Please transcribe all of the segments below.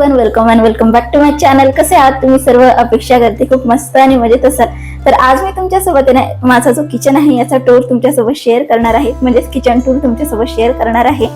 Everyone, welcome and welcome back to my channel. कसे आहात तुम्ही सर्व? अपेक्षा करते खूप मस्त आणि मजेत असाल. तर आज मी तुमच्यासोबत माझा जो किचन आहे याचा टूर तुमच्यासोबत शेअर करणार आहे, म्हणजेच किचन टूर तुमच्यासोबत शेअर करणार आहे.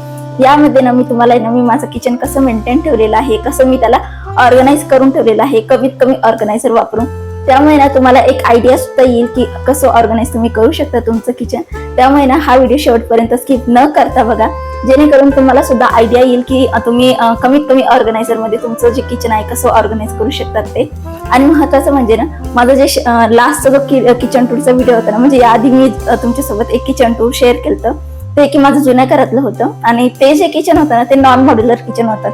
यामध्ये मी तुम्हाला मी माझं किचन कसं मेंटेन ठेवलेलं आहे, कसं मी त्याला ऑर्गनाइज करून ठेवलेलं आहे, कमीत कमी ऑर्गनायझर वापरून. त्यामुळे तुम्हाला एक आयडिया सुद्धा येईल की कसं ऑर्गनाइज तुम्ही करू शकता तुमचं किचन. त्यामुळे हा व्हिडिओ शेवटपर्यंत स्किप न करता बघा, जेणेकरून तुम्हाला सुद्धा आयडिया येईल की तुम्ही कमीत कमी ऑर्गनायझर मध्ये तुमचं जे किचन आहे कसं ऑर्गनाइज करू शकतात ते. आणि महत्वाचं म्हणजे माझं जे लास्टचा जो किचन टूरचा व्हिडिओ होता म्हणजे याआधी मी तुमच्यासोबत एक किचन टूर शेअर केलं, ते की माझं जुन्या घरातलं होतं. आणि ते जे किचन होतं ते नॉन मॉड्युलर किचन होतं,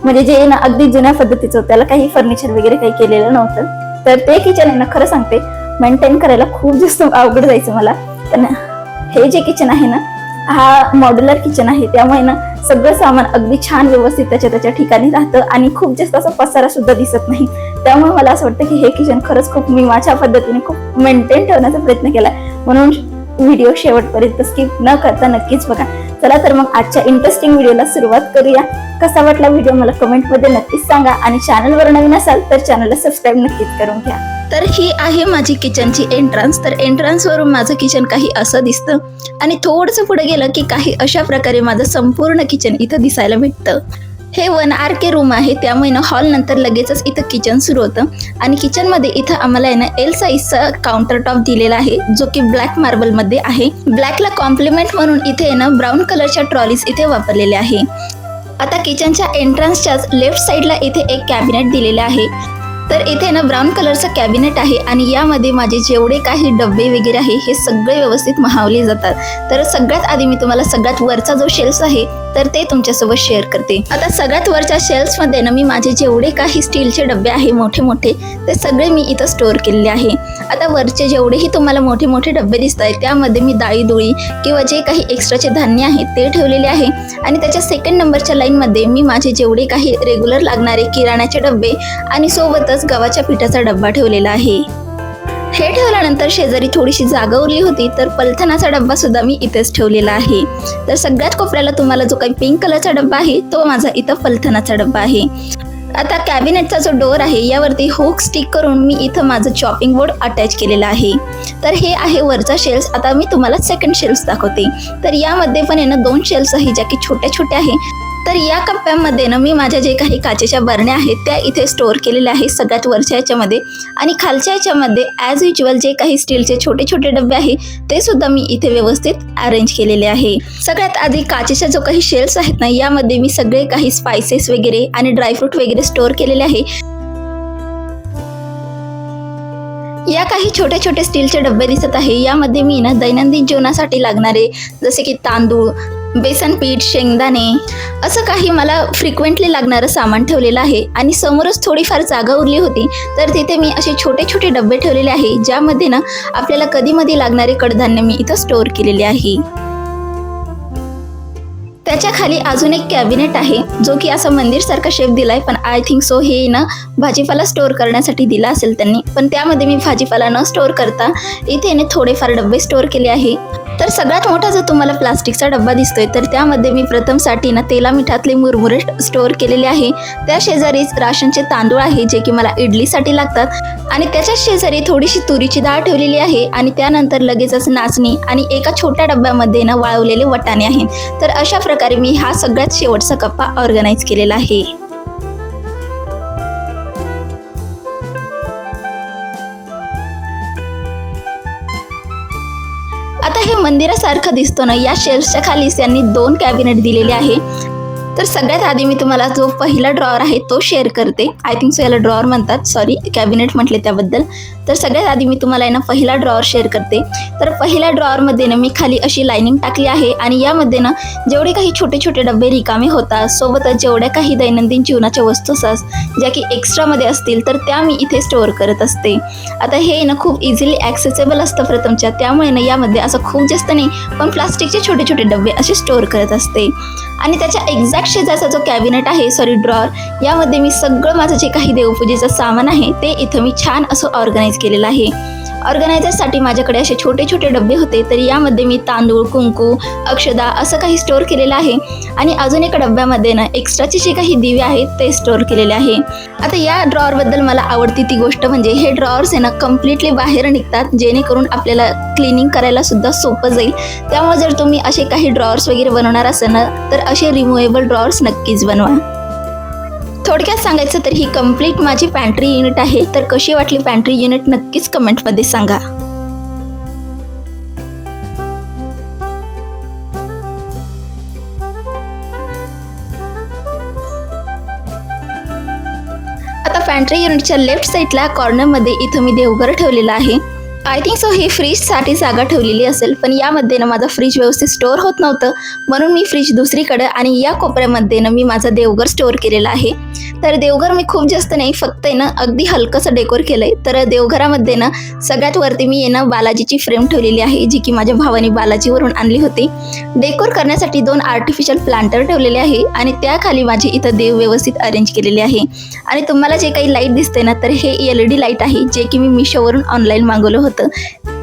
म्हणजे जे अगदी जुन्या पद्धतीचं होतं, त्याला काही फर्निचर वगैरे काही केलेलं नव्हतं. तर ते किचन खरं सांगते मेंटेन करायला खूप जास्त अवघड जायचं मला. पण हे जे किचन आहे हा मॉड्युलर किचन आहे, त्यामुळे सगळं सामान अगदी छान व्यवस्थित त्याच्या ठिकाणी राहतं आणि खूप जास्त असं पसारा सुद्धा दिसत नाही. त्यामुळे मला असं वाटतं की हे किचन खरंच खूप मी माझ्या पद्धतीने खूप मेंटेन ठेवण्याचा प्रयत्न केलाय. म्हणून व्हिडिओ शेवटपर्यंत स्किप न करता नक्कीच बघा. चला तर मग आजच्या इंटरेस्टिंग व्हिडिओला सुरुवात करूया. कसा वाटला व्हिडिओ मला कमेंट मध्ये नक्कीच सांगा आणि चॅनलवर नवीन असाल तर चॅनलला सबस्क्राईब नक्कीच करून घ्या. तर ही आहे माझी किचनची एंट्रन्स. तर एंट्रन्स वरून माझं किचन काही असं दिसतं आणि थोडंसं पुढे गेलं की काही अशा प्रकारे माझं संपूर्ण किचन इथं दिसायला भेटतं. हे 1 RK रूम आहे, त्यामुळे हॉल नंतर लगेचच इथं किचन सुरू होतं. आणि किचन मध्ये इथं आम्हाला L साईजचा काउंटर टॉप दिलेला आहे, जो की ब्लॅक मार्बल मध्ये आहे. ब्लॅकला कॉम्प्लिमेंट म्हणून इथे ब्राऊन कलरच्या ट्रॉलीज इथे वापरलेल्या आहे. आता किचनच्या एंट्रन्सच्याच लेफ्ट साईडला इथे एक कॅबिनेट दिलेले आहे. तर इथे ब्राऊन कलरचं कॅबिनेट आहे आणि यामध्ये माझे जेवढे काही डब्बे वगैरे आहे हे सगळे व्यवस्थित मावले जातात. तर सगळ्यात आधी मी तुम्हाला सगळ्यात वरचा जो शेल्फ आहे तर ते तुमच्यासोबत शेअर करते. आता सगळ्यात वरच्या शेल्फ मध्ये मी माझे जेवढे काही स्टीलचे डबे आहे मोठे मोठे ते सगळे मी इथं स्टोअर केलेले आहे. आता वरचे जेवढेही तुम्हाला मोठे मोठे डबे दिसत आहेत त्यामध्ये मी डाळी दुळी किंवा जे काही एक्स्ट्राचे धान्य आहेत ते ठेवलेले आहे. आणि त्याच्या सेकंड नंबरच्या लाईन मध्ये मी माझे जेवढे काही रेग्युलर लागणारे किराण्याचे डबे आणि सोबतच गव्हाच्या पिठाचा डब्बा ठेवलेला आहे. हे ठेवल्यानंतर शेजारी थोडीशी जागा उरली होती तर पलथनाचा डब्बा सुद्धा मी इथेच ठेवलेला आहे. तर सगळ्यात कोपऱ्याला तुम्हाला जो काही पिंक कलरचा डब्बा आहे तो माझा इथं पलथनाचा डब्बा आहे. आता कॅबिनेटचा जो डोअर आहे यावरती हुक स्टिक करून मी इथं माझं चॉपिंग बोर्ड अटॅच केलेला आहे. तर हे आहे वरचा शेल्फ. आता मी तुम्हाला सेकंड शेल्फ दाखवते. तर यामध्ये पण 2 शेल्फ आहे ज्या की छोट्या छोट्या आहे. तर या कप्प्यामध्ये मी माझ्या जे काही काचेच्या बरण्या आहेत त्या इथे स्टोअर केलेल्या आहेत सगळ्यात वरच्या याच्यामध्ये. आणि खालच्या याच्यामध्ये ॲज युज्युअल जे काही स्टीलचे छोटे छोटे डबे आहे ते सुद्धा मी इथे व्यवस्थित अरेंज केलेले आहे. सगळ्यात आधी काचेच्या जो काही शेल्फ्स आहेत यामध्ये मी सगळे काही स्पायसेस वगैरे आणि ड्रायफ्रूट वगैरे स्टोअर केलेले आहे. या काही छोटे छोटे स्टीलचे डबे दिसत आहे, यामध्ये मी दैनंदिन जीवनासाठी लागणारे जसे की तांदूळ, बेसन पीठ, शेंगदाणे असं काही मला फ्रिक्वेंटली लागणारं सामान ठेवलेलं आहे. आणि समोरच थोडीफार जागा उरली होती तर तिथे मी असे छोटे छोटे डबे ठेवलेले आहे ज्यामध्ये आपल्याला कधी मधी लागणारे कडधान्य मी इथं स्टोअर केलेले आहे. त्याच्या खाली अजून एक कॅबिनेट आहे जो की असं मंदिर सारखा शेप दिलाय, पण आय थिंक सो हे भाजीपाला स्टोअर करण्यासाठी दिला असेल त्यांनी. पण त्यामध्ये मी भाजीपाला न स्टोअर करता इथे थोडेफार डबे स्टोअर केले आहे. तर सगळ्यात मोठा जो तुम्हाला प्लास्टिकचा डब्बा दिसतोय तर त्यामध्ये मी प्रथमसाठी तेला मिठातले मुरमुरे स्टोअर केलेले आहे. त्या शेजारीच राशनचे तांदूळ आहे जे की मला इडलीसाठी लागतात आणि त्याच्या शेजारी थोडीशी तुरीची डाळ ठेवलेली आहे. आणि त्यानंतर लगेचच नाचणी आणि एका छोट्या डब्यामध्ये वाळवलेले वाटाणे आहेत. तर अशा प्रकारे मी हा सगळ्यात शेवटचा कप्पा ऑर्गनाइज केलेला आहे. आता हे मंदिरासारखं दिसतं या शेल्फच्या खाली त्यांनी 2 कॅबिनेट दिलेले आहे. तर सगळ्यात आधी मी तुम्हाला जो पहिला ड्रॉअर आहे तो शेअर करते. आय थिंक सो याला ड्रॉअर म्हणतात, सॉरी कॅबिनेट म्हटले त्याबद्दल. तर सगळ्यात आधी मी तुम्हाला पहिला ड्रॉअर शेअर करते. तर पहिल्या ड्रॉअरमध्ये मी खाली अशी लाइनिंग टाकली आहे आणि यामध्ये जेवढे काही छोटे छोटे डबे रिकामे होतात सोबतच जेवढ्या काही दैनंदिन जीवनाच्या वस्तू असतात ज्या की एक्स्ट्रामध्ये असतील तर त्या मी इथे स्टोअर करत असते. आता हे खूप इझिली ॲक्सेसेबल असतं प्रथमच्या, त्यामुळे यामध्ये असं खूप जास्त नाही पण प्लास्टिकचे छोटे छोटे डबे असे स्टोअर करत असते. आणि त्याच्या एक्झॅक्ट शेजारचा जो कॅबिनेट आहे ड्रॉअर, यामध्ये मी सगळं माझं जे काही देवपूजेचं सामान आहे ते इथं मी छान असं ऑर्गनाइज केलेलं आहे. ऑर्गनायझरसाठी माझ्याकडे असे छोटे छोटे डबे होते, तर यामध्ये मी तांदूळ, कुंकू, अक्षदा असं काही स्टोअर केलेलं आहे. आणि अजून एका डब्यामध्ये ना एक्स्ट्राचे जे काही दिवे आहेत ते स्टोअर केलेले आहे. आता या ड्रॉअरबद्दल मला आवडती ती गोष्ट म्हणजे हे ड्रॉअर्स आहे ना कम्प्लिटली बाहेर निघतात, जेणेकरून आपल्याला क्लिनिंग करायला सुद्धा सोपं जाईल. त्यामुळे जर तुम्ही असे काही ड्रॉअर्स वगैरे बनवणार असाल ना तर असे रिमूव्हेबल ड्रॉअर्स नक्कीच बनवा. थोडक्यात सांगायचं तर ही कम्प्लीट माझी पॅन्ट्री युनिट आहे. तर कशी वाटली पॅन्ट्री युनिट नक्कीच कमेंटमध्ये सांगा. आता पॅन्ट्री युनिटच्या लेफ्ट साईडला कॉर्नरमध्ये इथं मी देवघर ठेवलेलं आहे. आय थिंक सो ही फ्रीजसाठी जागा ठेवलेली असेल, पण यामध्ये ना माझा फ्रीज व्यवस्थित स्टोअर होत नव्हतं, म्हणून मी फ्रीज दुसरीकडे आणि या कोपऱ्यामध्ये ना मी माझा देवघर स्टोअर केलेला आहे. तर देवघर मी खूप जास्त नाही, फक्त ना अगदी हलकंसं डेकोर केलंय. तर देवघरामध्ये ना सगळ्यात वरती मी ना बालाजीची फ्रेम ठेवलेली आहे, जी की माझ्या भावाने बालाजीवरून आणली होती. डेकोर करण्यासाठी 2 आर्टिफिशियल प्लांटर ठेवलेले आहे आणि त्याखाली माझी इथं देव व्यवस्थित अरेंज केलेले आहे. आणि तुम्हाला जे काही लाईट दिसते ना तर हे LED लाईट आहे, जे की मी मिशोवरून ऑनलाईन मागवलं होतं.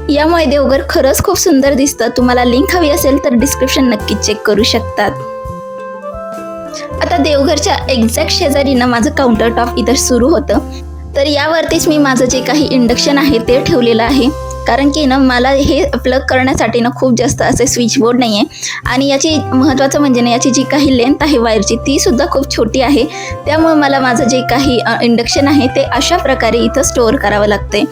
यामुळे देवघर खरंच खूप सुंदर दिसतं. तुम्हाला लिंक हवी असेल तर डिस्क्रिप्शन नक्की चेक करू शकतात. आता देवघरच्या एक्झॅक्ट शेजारी ना माझं काउंटर टॉप इथं सुरू होतं. तर यावरतीच मी माझं जे काही इंडक्शन आहे ते ठेवलेलं आहे, कारण की ना मला हे प्लग करण्यासाठी ना खूप जास्त असे स्विच बोर्ड नाही आहे. आणि याची महत्त्वाचं म्हणजे ना याची जी काही लेंथ आहे वायरची ती सुद्धा खूप छोटी आहे. त्यामुळे मला माझं जे काही इंडक्शन आहे ते अशा प्रकारे इथं स्टोअर करावं लागते.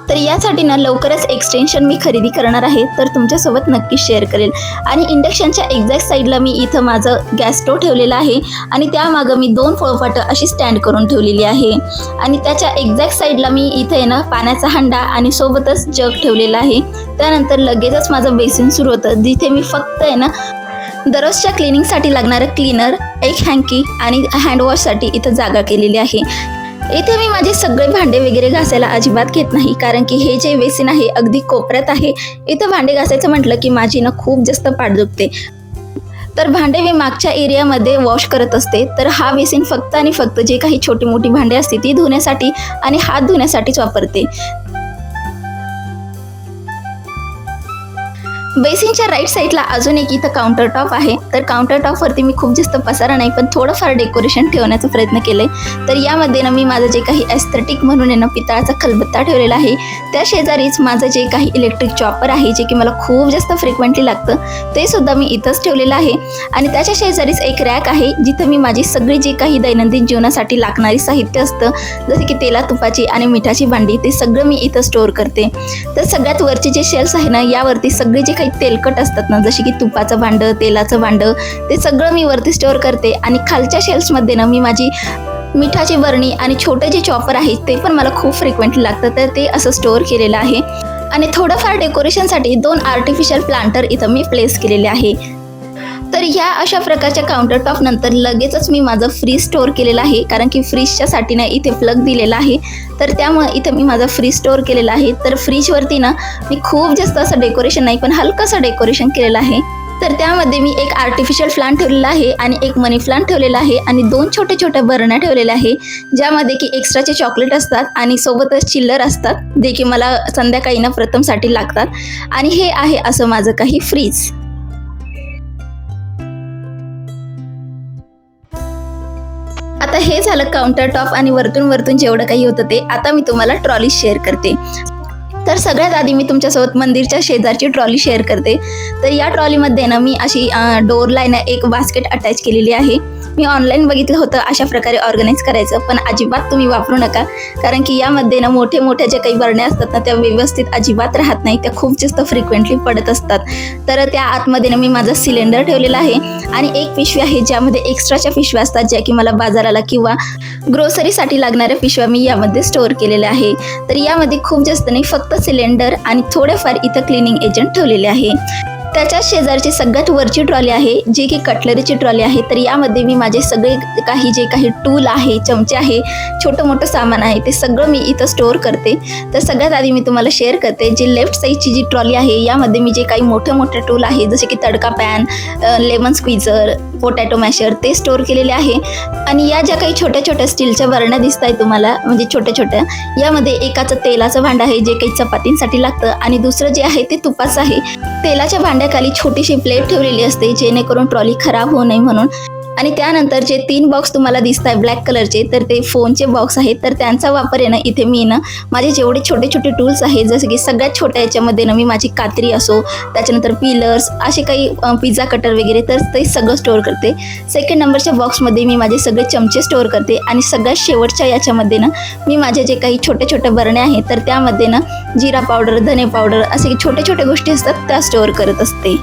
तर यासाठी ना लवकरच एक्सटेन्शन मी खरेदी करणार आहे, तर तुमच्यासोबत नक्की शेअर करेल. आणि इंडक्शनच्या एक्झॅक्ट साईडला मी इथं माझं गॅस स्टोव ठेवलेलं आहे आणि त्यामागं मी 2 पोळपाटं अशी स्टँड करून ठेवलेली आहे. आणि त्याच्या एक्झॅक्ट साईडला मी इथे ना पाण्याचा हंडा आणि सोबतच जग ठेवलेला आहे. त्यानंतर लगेचच माझं बेसिन सुरू होतं, जिथे मी फक्त ना दररोजच्या क्लिनिंगसाठी लागणारं क्लीनर, एक हँकी आणि हँडवॉशसाठी इथं जागा केलेली आहे. इथे मी माझे सगळे भांडे वगैरे घासायला अजिबात घेत नाही, कारण की हे जे बेसिन आहे अगदी कोपऱ्यात आहे. इथं भांडे घासायचं म्हटलं की माझी ना खूप जास्त पाठ दुखते. तर भांडे मी मागच्या एरियामध्ये वॉश करत असते. तर हा बेसिन फक्त आणि फक्त जे काही छोटी मोठी भांडे असते ती धुण्यासाठी आणि हात धुण्यासाठीच वापरते. बेसिनच्या राईट साईडला अजून एक इथं काउंटर टॉप आहे. तर काउंटर टॉपवरती मी खूप जास्त पसारा नाही, पण थोडंफार डेकोरेशन ठेवण्याचा प्रयत्न केले. तर यामध्ये ना मी माझं जे काही एस्थेटिक म्हणून ना पितळाचा खलबत्ता ठेवलेला आहे. त्या शेजारीच माझं जे काही इलेक्ट्रिक चॉपर आहे, जे की मला खूप जास्त फ्रिक्वेंटली लागतं, ते सुद्धा मी इथंच ठेवलेलं आहे. आणि त्याच्या शेजारीच एक रॅक आहे, जिथं मी माझी सगळी जे काही दैनंदिन जीवनासाठी लागणारी साहित्य असतं, जसे की तेला तुपाची आणि मिठाची भांडी, ते सगळं मी इथं स्टोअर करते. तर सगळ्यात वरचे जे शेल्स आहे ना, यावरती सगळे जे काही तेलकट असतात ना, जसे की तुपाचं भांडं, तेलाचं भांडं, ते सगळं मी वरती स्टोअर करते. आणि खालच्या शेल्समध्ये ना मी माझी मिठाची बरणी आणि छोटे जे चॉपर आहे ते पण मला खूप फ्रिक्वेंटली लागतं, तर ते असं स्टोअर केलेलं आहे. आणि थोडंफार डेकोरेशनसाठी 2 आर्टिफिशियल प्लांटर इथं मी प्लेस केलेले आहे. तर ह्या अशा प्रकारच्या काउंटर टॉप नंतर लगेचच मी माझं फ्रीज स्टोअर केलेलं आहे, कारण की फ्रीजच्यासाठी ना इथे प्लग दिलेला आहे. तर त्यामुळे इथं मी माझं फ्रीज स्टोअर केलेलं आहे. तर फ्रीजवरती ना मी खूप जास्त असं डेकोरेशन नाही, पण हलकंसं डेकोरेशन केलेलं आहे. तर त्यामध्ये मी एक आर्टिफिशियल प्लांट ठेवलेला आहे आणि एक मनी प्लांट ठेवलेला आहे आणि 2 छोट्या छोट्या बरण्या ठेवलेल्या आहे, ज्यामध्ये की एक्स्ट्राचे चॉकलेट असतात आणि सोबतच चिल्लर असतात, जे की मला संध्याकाळी ना प्रथमसाठी लागतात. आणि हे आहे असं माझं काही फ्रीज. आता हे झालं काउंटर टॉप आणि वरतून जेवढं काही होतं ते. आता मी तुम्हाला ट्रॉली शेअर करते. तर सगळ्यात आधी मी तुमच्यासोबत मंदिरच्या शेजारची ट्रॉली शेअर करते. तर या ट्रॉलीमध्ये ना मी अशी डोअरला ना एक बास्केट अटॅच केलेली आहे. मी ऑनलाईन बघितलं होतं अशा प्रकारे ऑर्गनाईज करायचं, पण अजिबात तुम्ही वापरू नका, कारण की यामध्ये ना मोठ्या ज्या काही बरण्या असतात ना त्या व्यवस्थित अजिबात राहत नाही, त्या खूप जास्त फ्रिक्वेंटली पडत असतात. तर त्या आतमध्ये ना मी माझा सिलेंडर ठेवलेला आहे आणि एक पिशवी आहे ज्यामध्ये एक्स्ट्राच्या पिशव्या असतात, ज्या की मला बाजाराला किंवा ग्रोसरीसाठी लागणाऱ्या पिशव्या मी यामध्ये स्टोअर केलेल्या आहे. तर यामध्ये खूप जास्त नाही, फक्त सिलेंडर आणि थोडेफार इथं क्लिनिंग एजंट ठेवलेले आहे. त्याच्या शेजारची सगळ्यात वरची ट्रॉली आहे जी की कटलरीची ट्रॉली आहे. तर यामध्ये मी माझे सगळे जे काही टूल आहे, चमचे आहे, छोटं मोठं सामान आहे ते सगळं मी इथं स्टोअर करते. तर सगळ्यात आधी मी तुम्हाला शेअर करते जी लेफ्ट साईडची जी ट्रॉली आहे यामध्ये मी जे काही मोठे टूल आहे जसे की तडका पॅन, लेमन स्क्वीझर, पोटॅटो मॅशर ते स्टोअर केलेले आहे. आणि या ज्या काही छोट्या स्टीलच्या बरण्या दिसत आहे तुम्हाला म्हणजे छोट्या यामध्ये एकाचं तेलाचं भांडं आहे जे काही चपातींसाठी लागतं आणि दुसरं जे आहे ते तुपाचं आहे. तेलाच्या भांड्याखाली छोटीशी प्लेट ठेवलेली असते जेणेकरून ट्रॉली खराब होऊ नये म्हणून. आणि त्यानंतर जे 3 बॉक्स तुम्हाला दिसत आहे ब्लॅक कलरचे तर ते फोनचे बॉक्स आहेत. तर त्यांचा वापर आहे ना इथे मी ना माझे जेवढे छोटे टूल्स आहेत जसे की सगळ्यात छोट्या याच्यामध्ये ना मी माझी कात्री असो, त्याच्यानंतर पिलर्स, असे काही पिझ्झा कटर वगैरे तर ते सगळं स्टोअर करते. सेकंड नंबरच्या बॉक्समध्ये मी माझे सगळे चमचे स्टोअर करते आणि सगळ्यात शेवटच्या याच्यामध्ये ना मी माझे जे काही छोट्या बरण्या आहेत तर त्यामध्ये ना जिरा पावडर, धने पावडर असे छोट्या गोष्टी असतात त्या स्टोअर करत असते.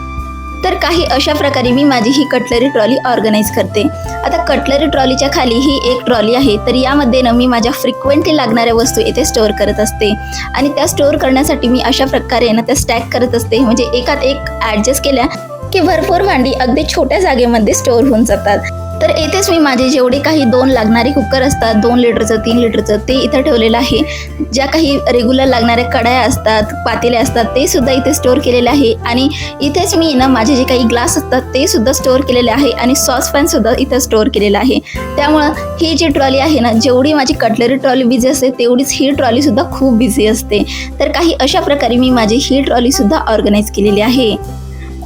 तर काही अशा प्रकारे मी माझी ही कटलरी ट्रॉली ऑर्गनाईज करते. आता कटलरी ट्रॉलीच्या खाली ही एक ट्रॉली आहे. तर यामध्ये ना मी माझ्या फ्रिक्वेंटली लागणाऱ्या वस्तू इथे स्टोअर करत असते आणि त्या स्टोअर करण्यासाठी मी अशा प्रकारे ना त्या स्टॅक करत असते. म्हणजे एकात एक ॲडजस्ट केल्या की भरपूर भांडी अगदी छोट्या जागेमध्ये स्टोअर होऊन जातात. तर येथेच मी माझे जेवढे काही 2 लागणारे कुकर असतात, 2 लिटरचं 3 लिटरचं ते इथं ठेवलेलं आहे. ज्या काही रेग्युलर लागणाऱ्या कढया असतात, पातेले असतात ते सुद्धा इथे स्टोअर केलेले आहे. आणि इथेच मी ना माझे जे काही ग्लास असतात ते सुद्धा स्टोअर केलेले आहे आणि सॉसपॅन सुद्धा इथं स्टोअर केलेलं आहे. त्यामुळं ही जी ट्रॉली आहे ना जेवढी माझी कटलरी ट्रॉली बिझी असते तेवढीच ही ट्रॉली सुद्धा खूप बिझी असते. तर काही अशा प्रकारे मी माझी ही ट्रॉली सुद्धा ऑर्गनाईज केलेली आहे.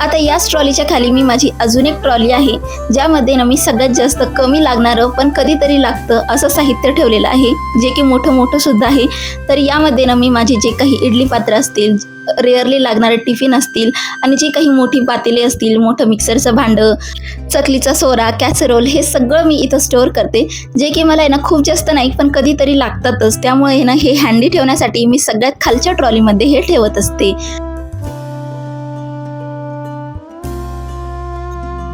आता याच ट्रॉलीच्या खाली मी माझी अजून एक ट्रॉली आहे ज्यामध्ये ना मी सगळ्यात जास्त कमी लागणारं पण कधीतरी लागतं असं साहित्य ठेवलेलं आहे जे की मोठं सुद्धा आहे. तर यामध्ये ना मी माझे जे काही इडली पात्र असतील, रेअरली लागणारे टिफिन असतील आणि जे काही मोठी पातेले असतील, मोठं मिक्सरचं भांडं, चकलीचा सोरा, कॅसरोल हे सगळं मी इथं स्टोअर करते. जे की मला आहे ना खूप जास्त नाही पण कधीतरी लागतातच. त्यामुळे ना हे हँडी ठेवण्यासाठी मी सगळ्यात खालच्या ट्रॉलीमध्ये हे ठेवत असते.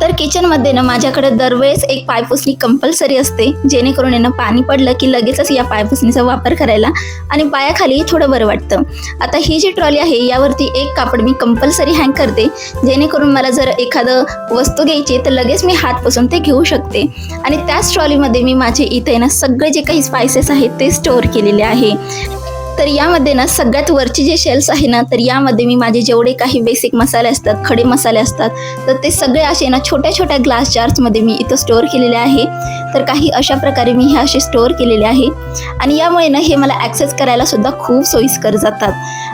तर किचनमध्ये ना माझ्याकडे दरवेळेस एक पायपुसणी कंपल्सरी असते जेणेकरून आहे ना पाणी पडलं की लगेचच या पायपुसणीचा वापर करायला आणि पायाखाली थोडं बरं वाटतं. आता ही जी ट्रॉली आहे यावरती एक कापड मी कंपल्सरी हँग करते जेणेकरून मला जर एखादं वस्तू घ्यायची तर लगेच मी हात पुसून ते घेऊ शकते. आणि त्याच ट्रॉलीमध्ये मी माझे इथे ना सगळे जे काही स्पायसेस आहेत ते स्टोअर केलेले आहे. तर यामध्ये ना सगळ्यात वरची जे शेल्स आहे ना तर यामध्ये मी माझे जेवढे काही बेसिक मसाले असतात, खडे मसाले असतात तर ते सगळे असे ना छोट्या ग्लास जार्समध्ये मी इथं स्टोअर केलेले आहे. तर काही अशा प्रकारे मी हे असे स्टोअर केलेले आहे आणि यामुळे ना हे मला ॲक्सेस करायला सुद्धा खूप सोयीस्कर जातात.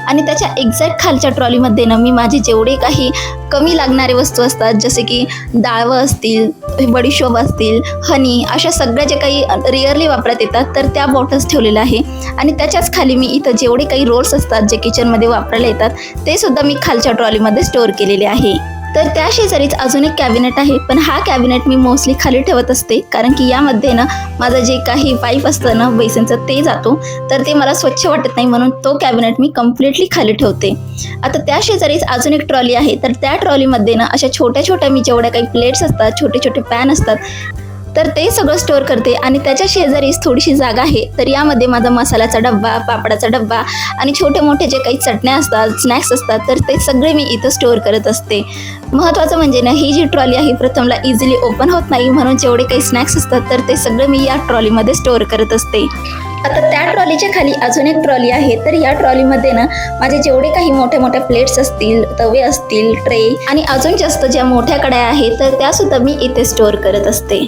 आणि त्याच्या एक्झॅक्ट खालच्या ट्रॉलीमध्ये ना मी माझे जेवढे काही कमी लागणारे वस्तू असतात जसे की डाळवं असतील, बडीशोप असतील, हनी, अशा सगळ्या जे काही रेअरली वापरात येतात तर त्या बॉटल्स ठेवलेल्या आहे. आणि त्याच्याच खाली मी इथं जेवढे काही रोल्स असतात जे किचनमध्ये वापरायला येतात ते सुद्धा मी खालच्या ट्रॉलीमध्ये स्टोअर केलेले आहे. तर त्या शेजारीच अजून एक कॅबिनेट आहे पण हा कॅबिनेट मी मोस्टली खाली ठेवत असते कारण की यामध्ये ना माझं जे काही पाईप असतं ना बेसिनचं ते जातो तर ते मला स्वच्छ वाटत नाही म्हणून तो कॅबिनेट मी कम्प्लिटली खाली ठेवते. आता त्या शेजारीच अजून एक ट्रॉली आहे तर त्या ट्रॉलीमध्ये ना अशा छोट्या मी जेवढ्या काही प्लेट्स असतात, छोटे पॅन असतात तर ते सगळं स्टोअर करते. आणि त्याच्या शेजारीच थोडीशी जागा आहे तर यामध्ये माझा मसाल्याचा डब्बा, पापडाचा डब्बा आणि छोटे जे काही चटण्या असतात, स्नॅक्स असतात तर ते सगळे मी इथं स्टोअर करत असते. महत्त्वाचं म्हणजे ना ही जी ट्रॉली आहे प्रथमला इझिली ओपन होत नाही म्हणून जेवढे काही स्नॅक्स असतात तर ते सगळे मी या ट्रॉलीमध्ये स्टोअर करत असते. आता त्या ट्रॉलीच्या खाली अजून एक ट्रॉली आहे तर या ट्रॉलीमध्ये ना माझे जेवढे काही मोठ्या प्लेट्स असतील, तवे असतील, ट्रे आणि अजून जास्त ज्या मोठ्या कढया आहेत तर त्या सुद्धा मी इथे स्टोअर करत असते.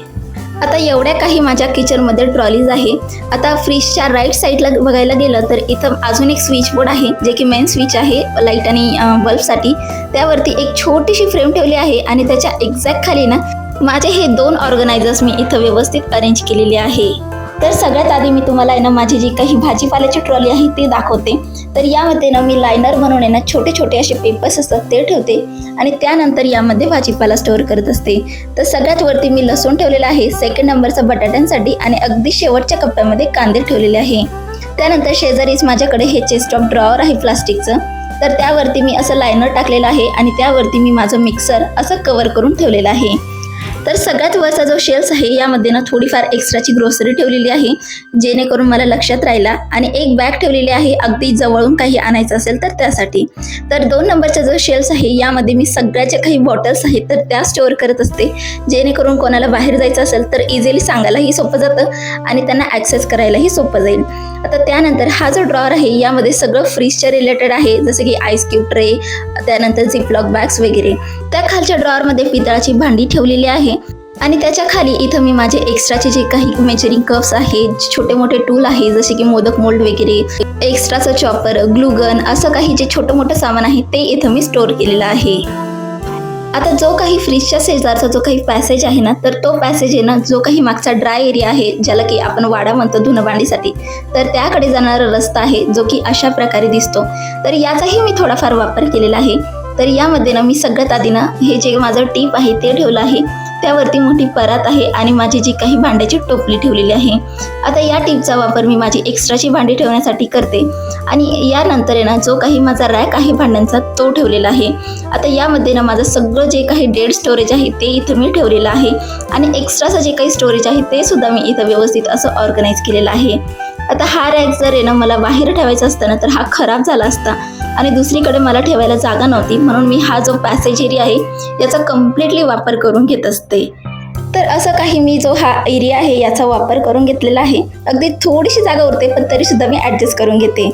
आता एवढ्या काही माझ्या किचनमध्ये ट्रॉलीज आहे. आता फ्रीजच्या राईट साईडला बघायला गेलं तर इथं अजून एक स्विच बोर्ड आहे जे की मेन स्विच आहे लाईट आणि बल्बसाठी. त्यावरती एक छोटीशी फ्रेम ठेवली आहे आणि त्याच्या एक्झॅक्ट खाली ना माझे हे 2 ऑर्गनायझर्स मी इथं व्यवस्थित अरेंज केलेले आहे. तर सगळ्यात आधी मी तुम्हाला आहे ना माझी जी काही भाजीपाल्याची ट्रॉली आहे ती दाखवते. तर यामध्ये ना मी लायनर म्हणून आहे ना छोटे असे पेपर्स असतात ते ठेवते आणि त्यानंतर यामध्ये भाजीपाला स्टोअर करत असते. तर सगळ्यात वरती मी लसूण ठेवलेला आहे, सेकंड नंबरचा बटाट्यांसाठी आणि अगदी शेवटच्या कप्प्यामध्ये कांदे ठेवलेले आहे. त्यानंतर शेजारीच माझ्याकडे हे चेस्ट ऑफ ड्रॉवर आहे प्लास्टिकचं तर त्यावरती मी असं लायनर टाकलेलं आहे आणि त्यावरती मी माझं मिक्सर असं कव्हर करून ठेवलेलं आहे. तर सगळ्यात वरचा जो शेल्स आहे यामध्ये ना थोडीफार एक्स्ट्राची ग्रोसरी ठेवलेली आहे, जेणेकरून मला लक्षात राहिला, आणि एक बॅग ठेवलेली आहे अगदी जवळून काही आणायचं असेल तर त्यासाठी. तर 2 नंबरचा जो शेल्स आहे यामध्ये मी सगळ्या ज्या काही बॉटल्स आहेत तर त्या स्टोअर करत असते, जेणेकरून कोणाला बाहेर जायचं असेल तर इझिली सांगायलाही सोपं जातं आणि त्यांना ॲक्सेस करायलाही सोपं जाईल. आता त्यानंतर हा जो ड्रॉअर आहे यामध्ये सगळं फ्रीजच्या रिलेटेड आहे, जसं की आईस क्यूब ट्रे, त्यानंतर झिपलॉक बॅग्स वगैरे. त्या खालच्या ड्रॉअरमध्ये पितळाची भांडी ठेवलेली आहे आणि त्याच्या खाली इथं मी माझे एक्स्ट्राचे जे काही मेजरिंग कप्स आहेत, छोटे मोठे टूल आहे जसे की मोदक मोल्ड वगैरे, एक्स्ट्राचं चॉपर, ग्लूगन, असं काही जे छोटं मोठं सामान आहे ते इथं मी स्टोअर केलेलं आहे. आता जो काही फ्रीजच्या शेजारचा जो काही पॅसेज आहे ना, तर तो पॅसेज आहे ना, जो काही मागचा ड्राय एरिया आहे, ज्याला की आपण वाडा म्हणतो धुणं भांडीसाठी, तर त्याकडे जाणारा रस्ता आहे जो की अशा प्रकारे दिसतो. तर याचाही मी थोडाफार वापर केलेला आहे. तर यामध्ये ना मी सगळ्यात आधी ना हे जे माझं टीप आहे ते ठेवलं आहे, त्यावरती मोठी परात आहे आणि माझी जी काही भांड्याची टोपली ठेवलेली आहे. आता या टीपचा वापर मी माझी एक्स्ट्राची भांडी ठेवण्यासाठी करते आणि यानंतर आहे ना जो काही माझा रॅक आहे भांड्यांचा तो ठेवलेला आहे. आता यामध्ये ना माझं सगळं जे काही डेड स्टोरेज आहे ते इथं मी ठेवलेलं आहे आणि एक्स्ट्राचं जे काही स्टोरेज आहे ते सुद्धा मी इथं व्यवस्थित असं ऑर्गनाईज केलेलं आहे. आता हा रॅक जर आहे ना मला बाहेर ठेवायचा असता ना तर हा खराब झाला असता आणि दुसरीकडे मला ठेवायला जागा नव्हती, म्हणून मी हा जो पॅसेज एरिया आहे याचा कम्प्लिटली वापर करून घेत असते. तर असं काही मी जो हा एरिया आहे याचा वापर करून घेतलेला आहे. अगदी थोडीशी जागा उरते पण तरीसुद्धा मी ॲडजस्ट करून घेते.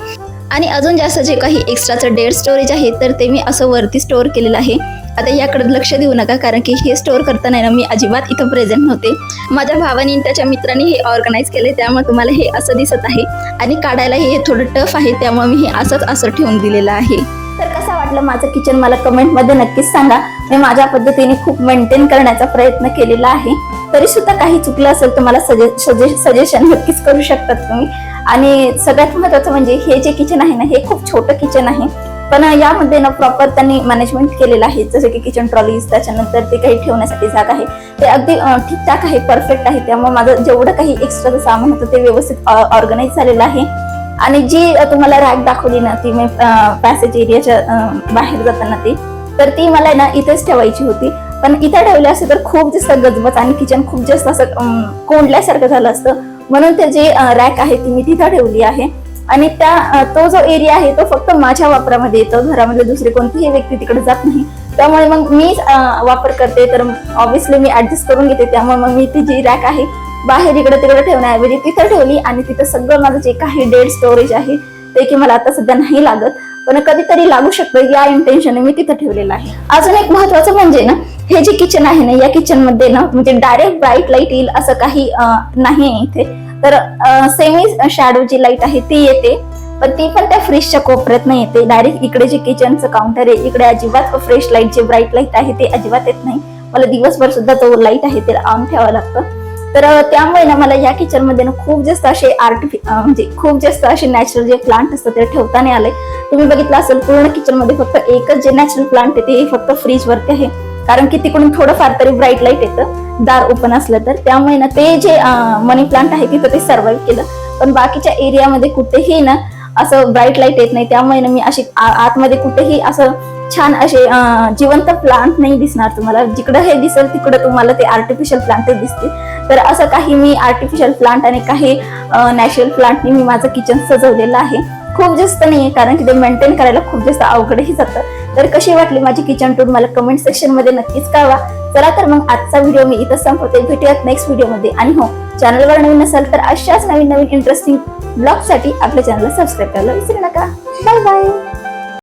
आणि अजून जास्त जे काही एक्स्ट्राचं डेड स्टोरेज आहे तर ते मी असं वरती स्टोअर केलेलं आहे. आता याकडे लक्ष देऊ नका, कारण की हे स्टोअर करताना ना मी अजिबात इथं प्रेझेंट नव्हते. माझ्या भावानी त्याच्या मित्रांनी हे ऑर्गनाईज केले, त्यामुळे तुम्हाला हे असं दिसत आहे आणि काढायलाही हे थोडं टफ आहे, त्यामुळे मी हे असं ठेवून दिलेलं आहे. तर कसं वाटलं माझं किचन मला कमेंटमध्ये नक्कीच सांगा. मी माझ्या पद्धतीने खूप मेंटेन करण्याचा प्रयत्न केलेला आहे. तरी सुद्धा काही चुकलं असेल तर मला सजेशन नक्कीच करू शकतात तुम्ही. आणि सगळ्यात महत्त्वाचं म्हणजे हे जे किचन आहे ना हे खूप छोटं किचन आहे, पण यामध्ये ना प्रॉपर त्यांनी मॅनेजमेंट केलेलं आहे. जसं की किचन ट्रॉलीज, त्याच्यानंतर ते काही ठेवण्यासाठी जागा आहे ते अगदी ठीकठाक आहे, परफेक्ट आहे. त्यामुळे माझं जेवढं काही एक्स्ट्राचं सामान होतं ते व्यवस्थित ऑर्गनाईज झालेलं आहे. आणि जी तुम्हाला रॅक दाखवली ना ती मी पॅसेज एरियाच्या बाहेर जाताना तर ती मला ना इथेच ठेवायची होती, पण इथं ठेवली असते तर खूप जास्त गजबज आणि किचन खूप जास्त असं कोंडल्यासारखं झालं असतं. म्हणून ते जे रॅक आहे ती मी तिथं ठेवली आहे. आणि तो जो एरिया आहे तो फक्त माझ्या वापरामध्ये येतो, घरामधले दुसरे कोणतीही व्यक्ती तिकडे जात नाही. त्यामुळे मग मी वापर करते, तर ऑब्व्हियसली मी ऍडजस्ट करून घेते. त्यामुळे मग मी ती जी रॅक आहे बाहेर इकडे तिकडे ठेवण्याऐवजी तिथं ठेवली आणि तिथं सगळं माझं जे काही डेड स्टोरेज आहे ते की मला आता सध्या नाही लागत, पण कधीतरी लागू शकतं या इंटेन्शनने मी तिथं ठेवलेलं आहे. अजून एक महत्वाचं म्हणजे ना हे जे किचन आहे ना या किचन मध्ये ना म्हणजे डायरेक्ट ब्राईट लाईट येईल असं काही नाही इथे. तर सेमी शॅडो जी लाईट आहे ती येते, पण ती पण त्या फ्रीजच्या कोपऱ्यात नाही येते. डायरेक्ट इकडे जे किचनचं काउंटर आहे इकडे अजिबात फ्रेश लाईट जे ब्राईट लाईट आहे ते अजिबात येत नाही. मला दिवसभर सुद्धा तो लाईट आहे ते ऑन ठेवावं लागतं. तर त्यामुळे ना मला या किचन मध्ये ना खूप जास्त असे म्हणजे खूप जास्त असे नॅचरल जे प्लांट असतात ते ठेवता नाही आले. तुम्ही बघितलं असेल पूर्ण किचन मध्ये फक्त एकच जे नॅचरल प्लांट आहे ते फक्त फ्रीज वरती आहे, कारण की तिकडून थोडंफार तरी ब्राईट लाईट येतं दार ओपन असलं तर. त्यामुळे ना ते जे मनी प्लांट आहे तिथं ते सर्व्हाइव्ह केलं, पण बाकीच्या एरियामध्ये कुठेही ना असं ब्राईट लाईट येत नाही. त्यामुळे ना मी अशी आतमध्ये कुठेही असं छान असे जिवंत प्लांट नाही दिसणार तुम्हाला. जिकडं हे दिसेल तिकडं तुम्हाला ते आर्टिफिशियल प्लांटच दिसतील. तर असं काही मी आर्टिफिशियल प्लांट आणि काही नॅचरल प्लांटनी मी माझं किचन सजवलेलं आहे. खूप जास्त नाहीये, कारण की ते मेंटेन करायला खूप जास्त अवघडही जातं. तर कशी वाटली माझी किचन टूर मला कमेंट सेक्शन मध्ये नक्कीच कळवा. चला तर मग आजचा व्हिडिओ मी इथं संपवते. भेटूयात नेक्स्ट व्हिडिओमध्ये. आणि हो, चॅनलवर नवीन असाल तर अशाच नवीन इंटरेस्टिंग ब्लॉगसाठी आपल्या चॅनलला सबस्क्राईब करायला विसरू नका. Bye bye.